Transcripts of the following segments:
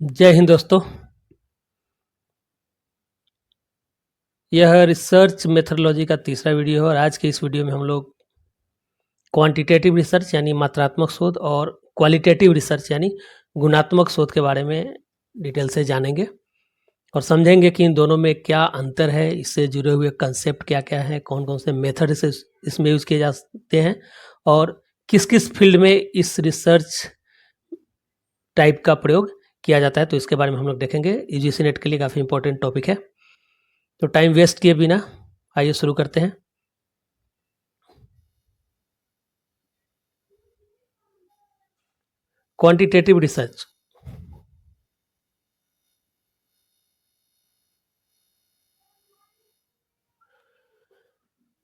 जय हिंद दोस्तों। यह रिसर्च मेथडोलॉजी का तीसरा वीडियो है और आज के इस वीडियो में हम लोग क्वांटिटेटिव रिसर्च यानी मात्रात्मक शोध और क्वालिटेटिव रिसर्च यानी गुणात्मक शोध के बारे में डिटेल से जानेंगे और समझेंगे कि इन दोनों में क्या अंतर है, इससे जुड़े हुए कंसेप्ट क्या क्या हैं, कौन कौन से मेथड से इसमें यूज़ किए जाते हैं और किस किस फील्ड में इस रिसर्च टाइप का प्रयोग किया जाता है। तो इसके बारे में हम लोग देखेंगे। यूजीसी नेट के लिए काफ़ी इंपॉर्टेंट टॉपिक है। तो टाइम वेस्ट किए बिना आइए शुरू करते हैं। Quantitative research.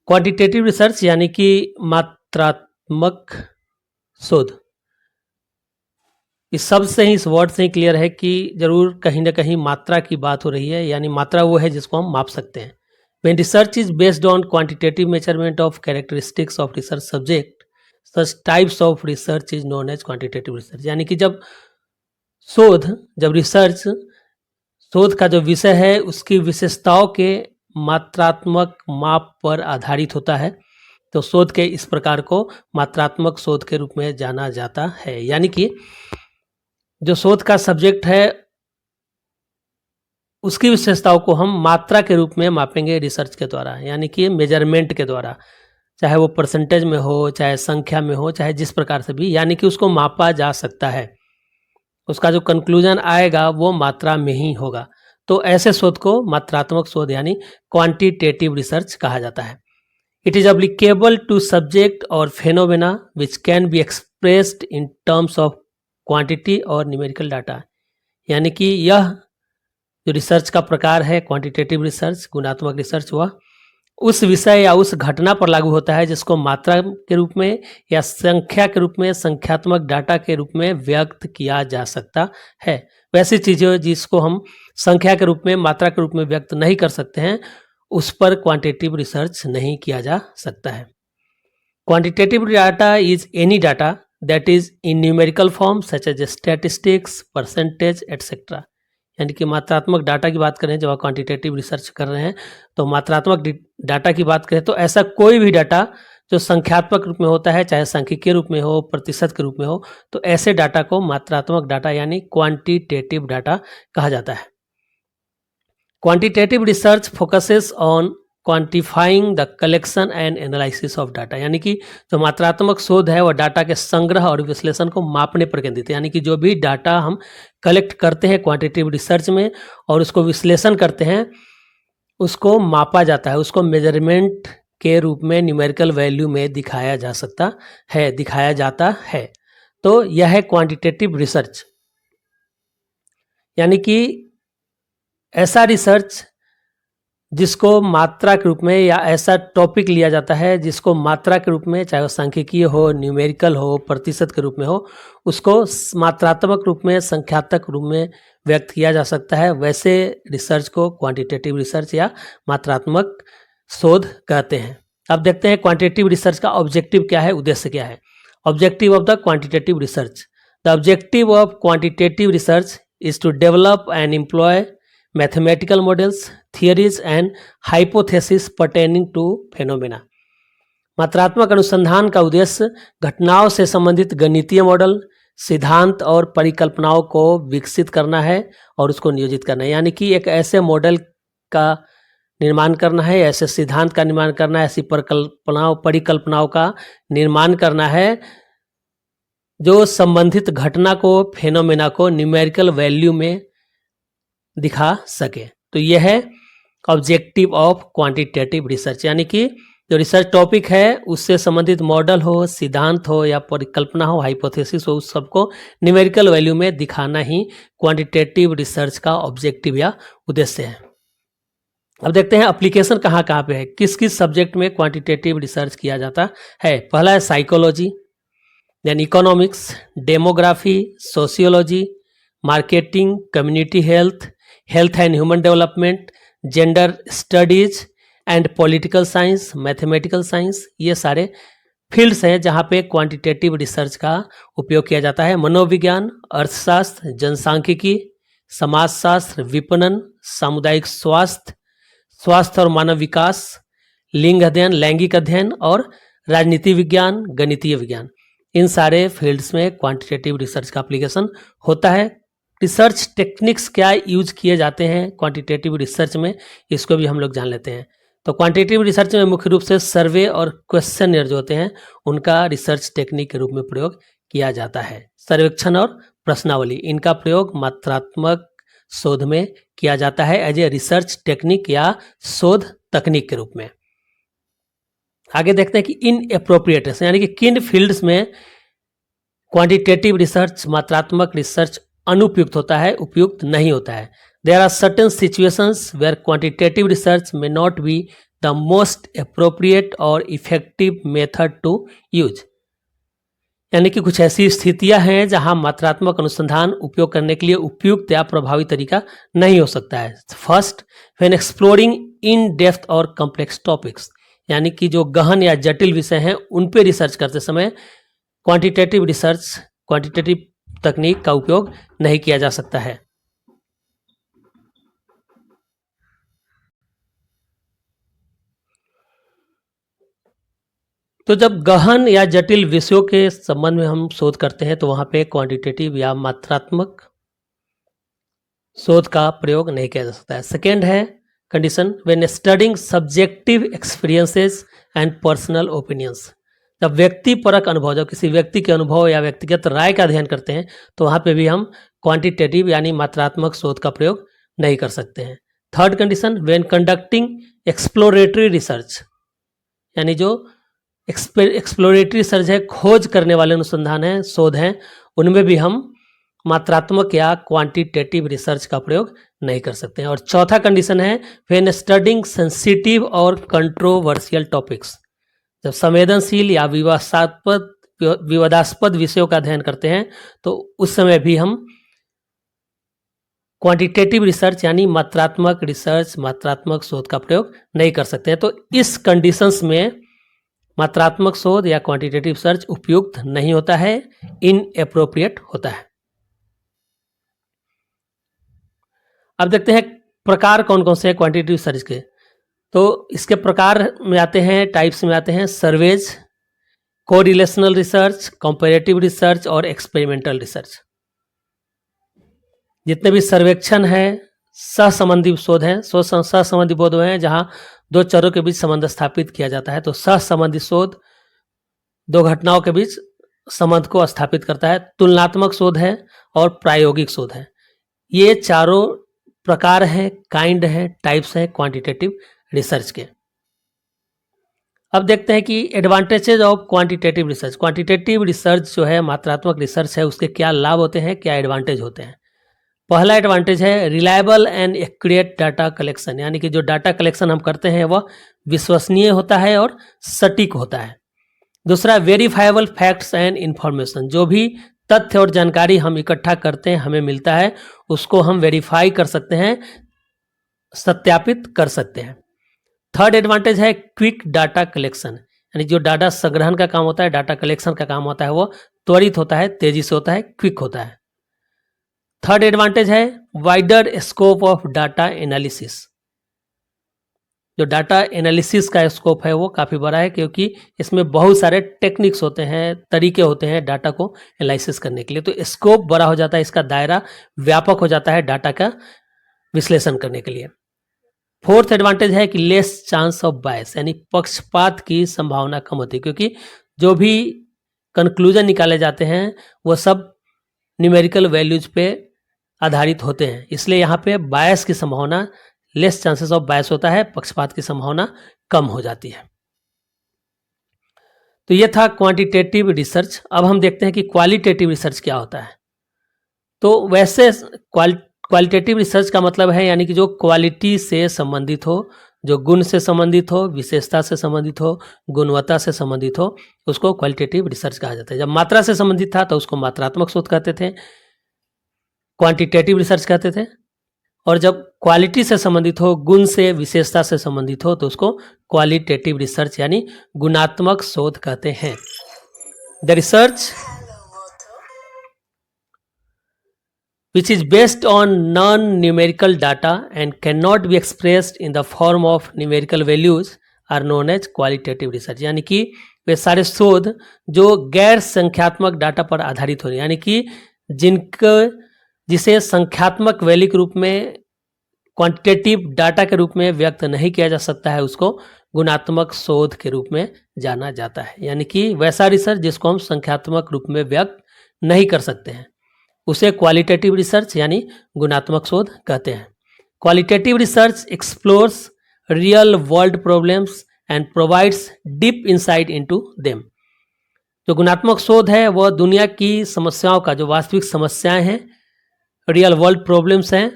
क्वांटिटेटिव रिसर्च यानी कि मात्रात्मक शोध। इस शब्द से ही, इस वर्ड से ही क्लियर है कि जरूर कहीं ना कहीं मात्रा की बात हो रही है, यानी मात्रा वो है जिसको हम माप सकते हैं। When research is based on quantitative measurement of characteristics of research subject, such types of research is known as quantitative research। यानी कि जब रिसर्च शोध का जो विषय है उसकी विशेषताओं के मात्रात्मक माप पर आधारित होता है, तो शोध के इस प्रकार को मात्रात्मक शोध के रूप में जाना जाता है। यानी कि जो शोध का सब्जेक्ट है उसकी विशेषताओं को हम मात्रा के रूप में मापेंगे रिसर्च के द्वारा, यानी कि मेजरमेंट के द्वारा, चाहे वो परसेंटेज में हो, चाहे संख्या में हो, चाहे जिस प्रकार से भी, यानी कि उसको मापा जा सकता है। उसका जो कंक्लूजन आएगा वो मात्रा में ही होगा। तो ऐसे शोध को मात्रात्मक शोध यानी क्वांटिटेटिव रिसर्च कहा जाता है। It is applicable to subject और phenomena which can be expressed in terms of quantity और न्यूमेरिकल डाटा। यानी कि यह जो रिसर्च का प्रकार है क्वांटिटेटिव रिसर्च, गुणात्मक रिसर्च, वह उस विषय या उस घटना पर लागू होता है जिसको मात्रा के रूप में या संख्या के रूप में, संख्यात्मक डाटा के रूप में व्यक्त किया जा सकता है। वैसी चीज़ें जिसको हम संख्या के रूप में, मात्रा के रूप में व्यक्त नहीं कर सकते हैं, उस पर क्वांटिटेटिव रिसर्च नहीं किया जा सकता है। Quantitative data is any data that is in numerical form such as statistics, percentage etcetera. यानी कि मात्रात्मक डाटा की बात करें, जब आप क्वांटिटेटिव रिसर्च कर रहे हैं तो मात्रात्मक डाटा की बात करें तो ऐसा कोई भी डाटा जो संख्यात्मक रूप में होता है, चाहे सांख्यिकीय रूप में हो, प्रतिशत के रूप में हो, तो ऐसे डाटा को मात्रात्मक डाटा यानी क्वांटिटेटिव डाटा कहा जाता है। Quantitative research focuses on quantifying the collection and analysis of data. यानी कि जो मात्रात्मक शोध है वह डाटा के संग्रह और विश्लेषण को मापने पर केंद्रित है। यानी कि जो भी डाटा हम कलेक्ट करते हैं क्वांटिटेटिव रिसर्च में और उसको विश्लेषण करते हैं, उसको मापा जाता है, उसको मेजरमेंट के रूप में, न्यूमेरिकल वैल्यू में दिखाया जाता है। तो यह है क्वांटिटेटिव रिसर्च। यानी कि ऐसा रिसर्च जिसको मात्रा के रूप में, या ऐसा टॉपिक लिया जाता है जिसको मात्रा के रूप में, चाहे वो सांख्यिकीय हो, न्यूमेरिकल हो, प्रतिशत के रूप में हो, उसको मात्रात्मक रूप में, संख्यात्मक रूप में व्यक्त किया जा सकता है। वैसे रिसर्च को क्वांटिटेटिव रिसर्च या मात्रात्मक शोध कहते हैं। अब देखते हैं क्वांटिटेटिव रिसर्च का ऑब्जेक्टिव क्या है, उद्देश्य क्या है। Objective of the quantitative research. The objective of quantitative research is to develop and employ mathematical models, theories and hypothesis pertaining to phenomena. मात्रात्मक अनुसंधान का उद्देश्य घटनाओं से संबंधित गणितीय मॉडल, सिद्धांत और परिकल्पनाओं को विकसित करना है और उसको नियोजित करना है। यानी कि एक ऐसे मॉडल का निर्माण करना है, ऐसे सिद्धांत का निर्माण करना है, ऐसी परिकल्पनाओं का निर्माण करना है जो संबंधित घटना को, फेनोमेना को न्यूमेरिकल वैल्यू में दिखा सके। तो यह है ऑब्जेक्टिव ऑफ क्वांटिटेटिव रिसर्च। यानी कि जो रिसर्च टॉपिक है उससे संबंधित मॉडल हो, सिद्धांत हो या परिकल्पना हो, हाइपोथेसिस हो, उस सबको न्यूमेरिकल वैल्यू में दिखाना ही क्वांटिटेटिव रिसर्च का ऑब्जेक्टिव या उद्देश्य है। अब देखते हैं एप्लीकेशन कहाँ कहाँ पे है, किस किस सब्जेक्ट में क्वांटिटेटिव रिसर्च किया जाता है। पहला है psychology, then economics, demography, sociology, marketing, community health, health and human development, gender studies and political science, mathematical science. ये सारे फील्ड्स हैं जहाँ पे क्वांटिटेटिव रिसर्च का उपयोग किया जाता है। मनोविज्ञान, अर्थशास्त्र, जनसांख्यिकी, समाजशास्त्र, विपणन, सामुदायिक स्वास्थ्य, स्वास्थ्य और मानव विकास, लिंग अध्ययन, लैंगिक अध्ययन और राजनीति विज्ञान, गणितीय विज्ञान। इन सारे फील्ड्स में क्वांटिटेटिव रिसर्च का एप्लीकेशन होता है। रिसर्च टेक्निक्स क्या यूज किए जाते हैं क्वांटिटेटिव रिसर्च में, इसको भी हम लोग जान लेते हैं। तो क्वांटिटेटिव रिसर्च में मुख्य रूप से सर्वे और क्वेश्चनर जो होते हैं उनका रिसर्च टेक्निक के रूप में प्रयोग किया जाता है। सर्वेक्षण और प्रश्नावली, इनका प्रयोग मात्रात्मक शोध में किया जाता है एज ए रिसर्च टेक्निक या शोध तकनीक के रूप में। आगे देखते हैं कि इन एप्रोप्रिएट यानी कि किन फील्ड्स में क्वांटिटेटिव रिसर्च, मात्रात्मक रिसर्च अनुपयुक्त होता है, उपयुक्त नहीं होता है। There are certain situations where quantitative research may not be the most appropriate और इफेक्टिव मेथड टू यूज। यानी कि कुछ ऐसी स्थितियां हैं जहां मात्रात्मक अनुसंधान उपयोग करने के लिए उपयुक्त या प्रभावी तरीका नहीं हो सकता है। First, when exploring in depth और कॉम्प्लेक्स टॉपिक्स, यानी कि जो गहन या जटिल विषय हैं उन पे रिसर्च करते समय क्वांटिटेटिव रिसर्च, क्वांटिटेटिव तकनीक का उपयोग नहीं किया जा सकता है। तो जब गहन या जटिल विषयों के संबंध में हम शोध करते हैं तो वहां पे क्वांटिटेटिव या मात्रात्मक शोध का प्रयोग नहीं किया जा सकता है। सेकेंड है condition, when studying subjective experiences and personal opinions, जब व्यक्ति परक अनुभव, जब किसी व्यक्ति के अनुभव या व्यक्तिगत राय का अध्ययन करते हैं तो वहां पे भी हम क्वांटिटेटिव यानी मात्रात्मक शोध का प्रयोग नहीं कर सकते हैं। Third condition, when conducting exploratory research, यानी जो एक्सप्लोरेटरी रिसर्च है, खोज करने वाले अनुसंधान है, शोध हैं, उनमें भी हम मात्रात्मक या क्वांटिटेटिव रिसर्च का प्रयोग नहीं कर सकते हैं। और चौथा कंडीशन है व्हेन स्टडिंग सेंसिटिव और कंट्रोवर्शियल टॉपिक्स, जब संवेदनशील या विवादास्पद विषयों का अध्ययन करते हैं तो उस समय भी हम क्वांटिटेटिव रिसर्च यानी मात्रात्मक रिसर्च, मात्रात्मक शोध का प्रयोग नहीं कर सकते हैं। तो इस कंडीशंस में मात्रात्मक शोध या क्वांटिटेटिव रिसर्च उपयुक्त नहीं होता है, इनएप्रोप्रिएट होता है। अब देखते हैं प्रकार कौन कौन से हैं क्वांटिटेटिव रिसर्च के। तो इसके प्रकार में आते हैं, टाइप्स में आते हैं surveys, correlational research, comparative research और एक्सपेरिमेंटल रिसर्च। जितने भी सर्वेक्षण है, सहसंबंधी शोध हैं, सहसंबंधी शोध हैं जहां दो चरों के बीच संबंध स्थापित किया जाता है, तो सहसंबंधी शोध दो घटनाओं के बीच संबंध को स्थापित करता है। तुलनात्मक शोध है और प्रायोगिक शोध है। ये चारों प्रकार हैं, काइंड है, टाइप्स हैं क्वांटिटेटिव रिसर्च के। अब देखते हैं कि advantages of quantitative research. Quantitative research जो है, मात्रात्मक रिसर्च है, उसके क्या लाभ होते हैं, क्या एडवांटेज होते हैं। पहला एडवांटेज है reliable and accurate data collection, यानी कि जो डाटा कलेक्शन हम करते हैं वह विश्वसनीय होता है और सटीक होता है। दूसरा, वेरीफाइबल फैक्ट्स एंड इंफॉर्मेशन, जो भी तथ्य और जानकारी हम इकट्ठा करते हैं, हमें मिलता है, उसको हम वेरीफाई कर सकते हैं, सत्यापित कर सकते हैं। थर्ड एडवांटेज है क्विक डाटा कलेक्शन, यानी जो डाटा संग्रहण का काम होता है, डाटा कलेक्शन का काम होता है, वो त्वरित होता है, तेजी से होता है, क्विक होता है। थर्ड एडवांटेज है wider scope of data analysis, जो डाटा एनालिसिस का स्कोप है वो काफ़ी बड़ा है, क्योंकि इसमें बहुत सारे टेक्निक्स होते हैं, तरीके होते हैं डाटा को एनालिसिस करने के लिए। तो स्कोप बड़ा हो जाता है, इसका दायरा व्यापक हो जाता है डाटा का विश्लेषण करने के लिए। फोर्थ एडवांटेज है कि लेस चांस ऑफ बायस, यानी पक्षपात की संभावना कम होती है, क्योंकि जो भी कंक्लूजन निकाले जाते हैं वो सब न्यूमेरिकल वैल्यूज पे आधारित होते हैं, इसलिए यहाँ पे बायस की संभावना, लेस चांसेस ऑफ बायस होता है, पक्षपात की संभावना कम हो जाती है। तो ये था क्वांटिटेटिव रिसर्च। अब हम देखते हैं कि क्वालिटेटिव रिसर्च क्या होता है। तो वैसे क्वालिटेटिव रिसर्च का मतलब है यानी कि जो क्वालिटी से संबंधित हो, जो गुण से संबंधित हो, विशेषता से संबंधित हो, गुणवत्ता से संबंधित हो, उसको क्वालिटेटिव रिसर्च कहा जाता है। जब मात्रा से संबंधित था तो उसको मात्रात्मक शोध कहते थे, क्वांटिटेटिव रिसर्च कहते थे, और जब क्वालिटी से संबंधित हो, गुण से, विशेषता से संबंधित हो, तो उसको क्वालिटेटिव रिसर्च यानी गुणात्मक शोध कहते हैं। The research which is based on non-numerical data and cannot be expressed in the form of numerical values are known as qualitative research। यानी कि वे सारे शोध जो गैर संख्यात्मक डाटा पर आधारित हो रहे हैं, यानी कि जिसे संख्यात्मक वैल्यू के रूप में, क्वांटिटेटिव डाटा के रूप में व्यक्त नहीं किया जा सकता है, उसको गुणात्मक शोध के रूप में जाना जाता है। यानी कि वैसा रिसर्च जिसको हम संख्यात्मक रूप में व्यक्त नहीं कर सकते हैं उसे क्वालिटेटिव रिसर्च यानी गुणात्मक शोध कहते हैं। Qualitative research explores real world problems and provides deep insight into them. जो गुणात्मक शोध है वह दुनिया की समस्याओं का, जो वास्तविक समस्याएं हैं, रियल वर्ल्ड प्रॉब्लम्स हैं,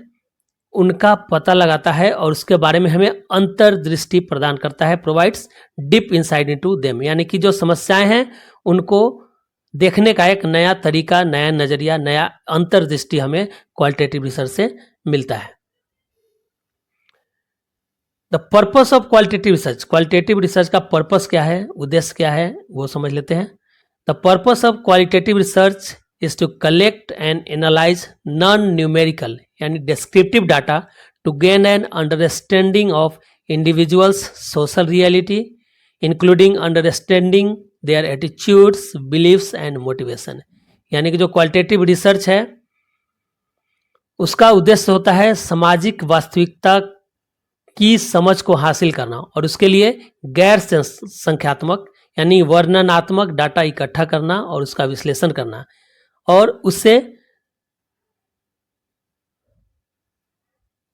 उनका पता लगाता है और उसके बारे में हमें अंतर्दृष्टि प्रदान करता है। Provides deep insight into them, यानी कि जो समस्याएं हैं उनको देखने का एक नया तरीका, नया नजरिया, नया अंतर्दृष्टि हमें क्वालिटेटिव रिसर्च से मिलता है। The purpose of qualitative research, qualitative research का पर्पस क्या है, उद्देश्य क्या है, वो समझ लेते हैं। The purpose of qualitative research is to collect and analyse non numerical यानी descriptive data to gain an understanding of individuals social reality including understanding their attitudes, beliefs and motivation. यानी कि जो क्वालिटेटिव रिसर्च है उसका उद्देश्य होता है सामाजिक वास्तविकता की समझ को हासिल करना और उसके लिए गैर संख्यात्मक यानी वर्णनात्मक डाटा इकट्ठा करना और उसका विश्लेषण करना और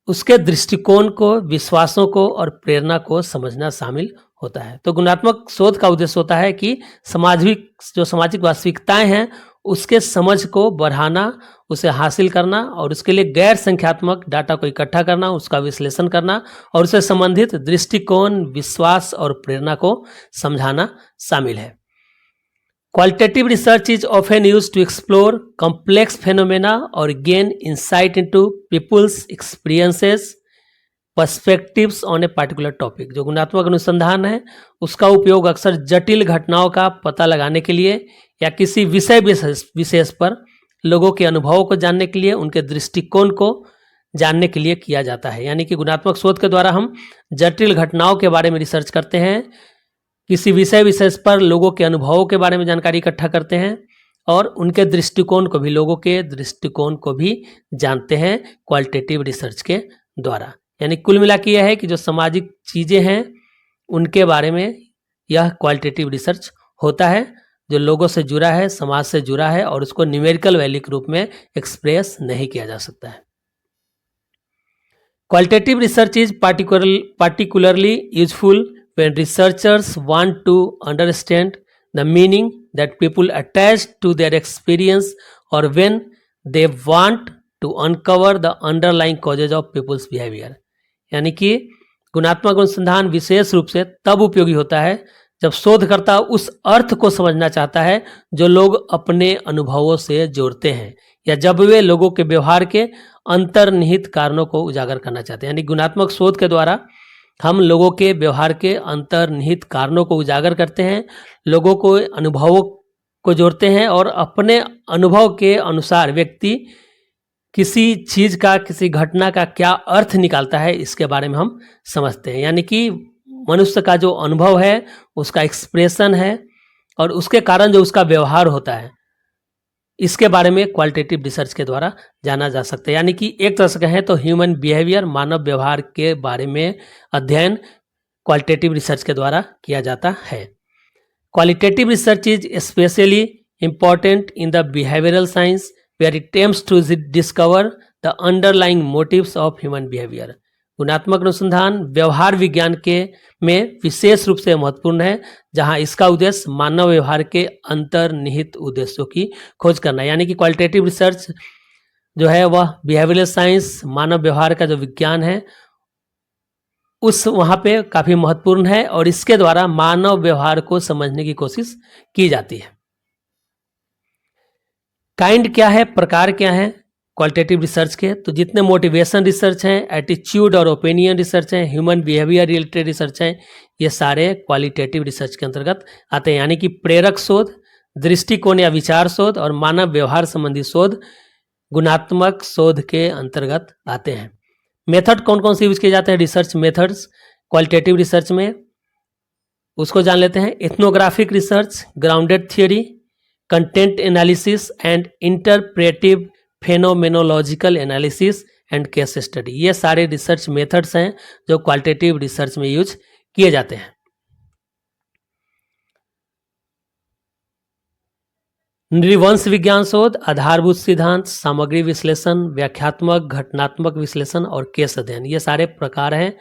उसके दृष्टिकोण को, विश्वासों को और प्रेरणा को समझना शामिल होता है। तो गुणात्मक शोध का उद्देश्य होता है कि सामाजिक वास्तविकताएं हैं उसके समझ को बढ़ाना, उसे हासिल करना और उसके लिए गैर संख्यात्मक डाटा को इकट्ठा करना, उसका विश्लेषण करना और उससे संबंधित दृष्टिकोण, विश्वास और प्रेरणा को समझाना शामिल है। Qualitative research is often used to explore complex phenomena or gain insight into people's experiences, perspectives on a particular topic। जो गुणात्मक अनुसंधान है उसका उपयोग अक्सर जटिल घटनाओं का पता लगाने के लिए या किसी विषय विशेष पर लोगों के अनुभवों को जानने के लिए, उनके दृष्टिकोण को जानने के लिए किया जाता है। यानी कि गुणात्मक शोध के द्वारा हम जटिल घटनाओं के बारे में रिसर्च करते हैं, किसी विषय विशेष पर लोगों के अनुभवों के बारे में जानकारी इकट्ठा करते हैं और उनके दृष्टिकोण को भी, लोगों के दृष्टिकोण को भी जानते हैं क्वालिटेटिव रिसर्च के द्वारा। यानी कुल मिला के यह है कि जो सामाजिक चीज़ें हैं उनके बारे में यह क्वालिटेटिव रिसर्च होता है, जो लोगों से जुड़ा है, समाज से जुड़ा है और उसको न्यूमेरिकल वैल्यू के रूप में एक्सप्रेस नहीं किया जा सकता है। Qualitative research is particularly useful when researchers want to understand the meaning that people attach to their experience or when they want to uncover the underlying causes of people's behavior। यानी कि गुणात्मक अनुसंधान विशेष रूप से तब उपयोगी होता है जब शोधकर्ता उस अर्थ को समझना चाहता है जो लोग अपने अनुभवों से जोड़ते हैं या जब वे लोगों के व्यवहार के अंतर्निहित कारणों को उजागर करना चाहते हैं। यानी गुणात्मक शोध के द्वारा हम लोगों के व्यवहार के अंतर्निहित कारणों को उजागर करते हैं, लोगों को अनुभवों को जोड़ते हैं और अपने अनुभव के अनुसार व्यक्ति किसी चीज़ का, किसी घटना का क्या अर्थ निकालता है इसके बारे में हम समझते हैं। यानी कि मनुष्य का जो अनुभव है उसका एक्सप्रेशन है और उसके कारण जो उसका व्यवहार होता है इसके बारे में क्वालिटेटिव रिसर्च के द्वारा जाना जा सकता है। यानी कि एक तरह से कहें तो ह्यूमन बिहेवियर, मानव व्यवहार के बारे में अध्ययन क्वालिटेटिव रिसर्च के द्वारा किया जाता है। Qualitative research is especially important in the behavioural science where it aims to discover the underlying motives of human behaviour. गुणात्मक अनुसंधान व्यवहार विज्ञान के में विशेष रूप से महत्वपूर्ण है जहां इसका उद्देश्य मानव व्यवहार के अंतर्निहित उद्देश्यों की खोज करना है। यानी कि क्वालिटेटिव रिसर्च जो है वह बिहेवियरल साइंस, मानव व्यवहार का जो विज्ञान है उस वहाँ पे काफ़ी महत्वपूर्ण है और इसके द्वारा मानव व्यवहार को समझने की कोशिश की जाती है। काइंड क्या है, प्रकार क्या है क्वालिटेटिव रिसर्च के? तो जितने मोटिवेशन रिसर्च हैं, एटीट्यूड और ओपिनियन रिसर्च हैं, ह्यूमन बिहेवियर रिलेटेड रिसर्च हैं, ये सारे क्वालिटेटिव रिसर्च के अंतर्गत आते हैं। यानी कि प्रेरक शोध, दृष्टिकोण या विचार शोध और मानव व्यवहार संबंधी शोध गुणात्मक शोध के अंतर्गत आते हैं। मेथड कौन कौन से यूज किए जाते हैं रिसर्च मेथड्स क्वालिटेटिव रिसर्च में, उसको जान लेते हैं। Ethnographic research, grounded theory, content analysis and interpretive phenomenological analysis and case study, ये सारे रिसर्च मेथड्स हैं जो क्वालिटेटिव रिसर्च में यूज किए जाते हैं। नृवंश विज्ञान शोध, आधारभूत सिद्धांत, सामग्री विश्लेषण, व्याख्यात्मक घटनात्मक विश्लेषण और केस अध्ययन, ये सारे प्रकार हैं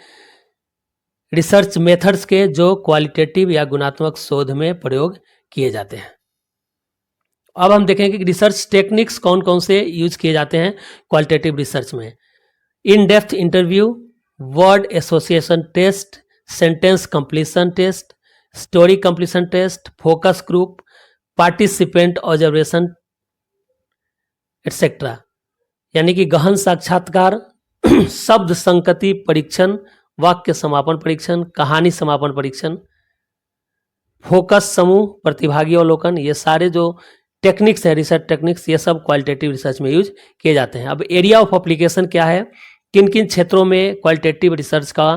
रिसर्च मेथड्स के जो क्वालिटेटिव या गुणात्मक शोध में प्रयोग किए जाते हैं। अब हम देखेंगे कि रिसर्च टेक्निक्स कौन कौन से यूज किए जाते हैं क्वालिटेटिव रिसर्च में। In depth interview, word association test, sentence completion test, story completion test, focus group, participant observation etcetera, यानी कि गहन साक्षात्कार, शब्द संगति परीक्षण, वाक्य समापन परीक्षण, कहानी समापन परीक्षण, फोकस समूह, प्रतिभागी अवलोकन, ये सारे जो टेक्निक्स है रिसर्च टेक्निक्स, ये सब क्वालिटेटिव रिसर्च में यूज किए जाते हैं। अब एरिया ऑफ एप्लीकेशन क्या है, किन किन क्षेत्रों में क्वालिटेटिव रिसर्च का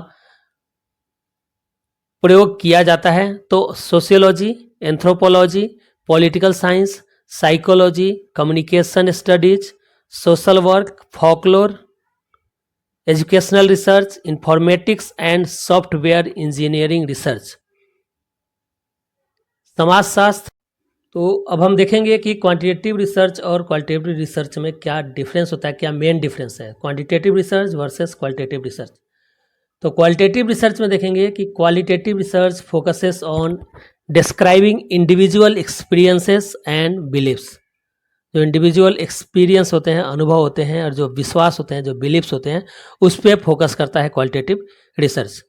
प्रयोग किया जाता है, तो sociology, anthropology, political science, psychology, communication studies, social work, folklore, educational research, informatics and software engineering research, समाजशास्त्र। तो अब हम देखेंगे कि क्वांटिटेटिव रिसर्च और क्वालिटेटिव रिसर्च में क्या डिफरेंस होता है, क्या मेन डिफरेंस है quantitative research versus qualitative research. तो क्वालिटेटिव रिसर्च में देखेंगे कि qualitative research focuses on describing individual experiences and beliefs, जो इंडिविजुअल एक्सपीरियंस होते हैं, अनुभव होते हैं, और जो विश्वास होते हैं, जो बिलीव्स होते हैं, उस पर फोकस करता है क्वालिटेटिव रिसर्च।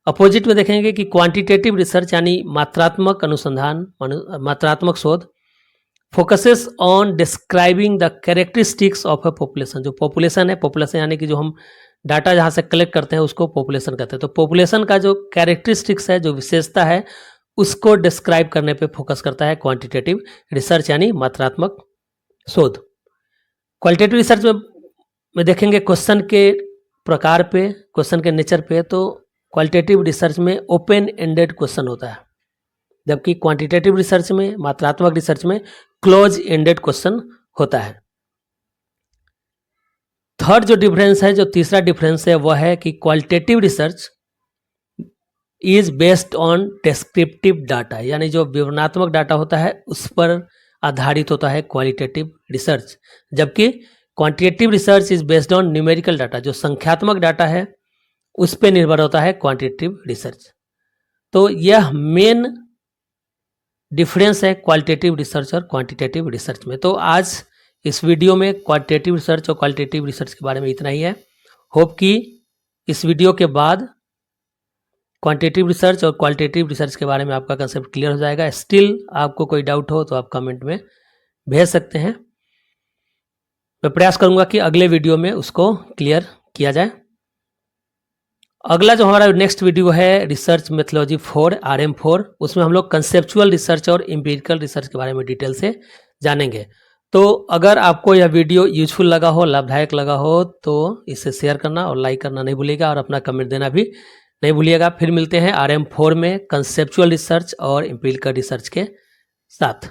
अपोजिट में देखेंगे कि क्वांटिटेटिव रिसर्च यानी मात्रात्मक अनुसंधान, मात्रात्मक शोध, focuses on describing the characteristics of a population, जो पॉपुलेशन है, पॉपुलेशन यानी कि जो हम डाटा जहाँ से कलेक्ट करते हैं उसको पॉपुलेशन कहते हैं। तो पॉपुलेशन का जो कैरेक्टरिस्टिक्स है, जो विशेषता है, उसको डिस्क्राइब करने पे फोकस करता है क्वांटिटेटिव रिसर्च यानी मात्रात्मक शोध। क्वालिटेटिव रिसर्च में देखेंगे क्वेश्चन के प्रकार पे, क्वेश्चन के नेचर पे, तो क्वालिटेटिव रिसर्च में ओपन एंडेड क्वेश्चन होता है, जबकि क्वांटिटेटिव रिसर्च में, मात्रात्मक रिसर्च में क्लोज एंडेड क्वेश्चन होता है। थर्ड जो डिफरेंस है, जो तीसरा डिफरेंस है, वह है कि qualitative research is based on descriptive data, यानी जो विवरणात्मक डाटा होता है उस पर आधारित होता है क्वालिटेटिव रिसर्च, जबकि quantitative research is based on numerical data, जो संख्यात्मक डाटा है उस पर निर्भर होता है क्वांटिटेटिव रिसर्च। तो यह मेन डिफरेंस है क्वालिटेटिव रिसर्च और क्वांटिटेटिव रिसर्च में। तो आज इस वीडियो में क्वांटिटेटिव रिसर्च और क्वालिटेटिव रिसर्च के बारे में इतना ही है। होप कि इस वीडियो के बाद क्वांटिटेटिव रिसर्च और क्वालिटेटिव रिसर्च के बारे में आपका कंसेप्ट क्लियर हो जाएगा। स्टिल आपको कोई डाउट हो तो आप कमेंट में भेज सकते हैं, मैं प्रयास करूंगा कि अगले वीडियो में उसको क्लियर किया जाए। अगला जो हमारा नेक्स्ट वीडियो है रिसर्च मेथोलॉजी 4 RM4, उसमें हम लोग कंसेप्चुअल रिसर्च और एम्पिरिकल रिसर्च के बारे में डिटेल से जानेंगे। तो अगर आपको यह वीडियो यूजफुल लगा हो, लाभदायक लगा हो, तो इसे शेयर करना और लाइक करना नहीं भूलिएगा, और अपना कमेंट देना भी नहीं भूलिएगा। फिर मिलते हैं RM4 में कंसेप्चुअल रिसर्च और एम्पिरिकल रिसर्च के साथ।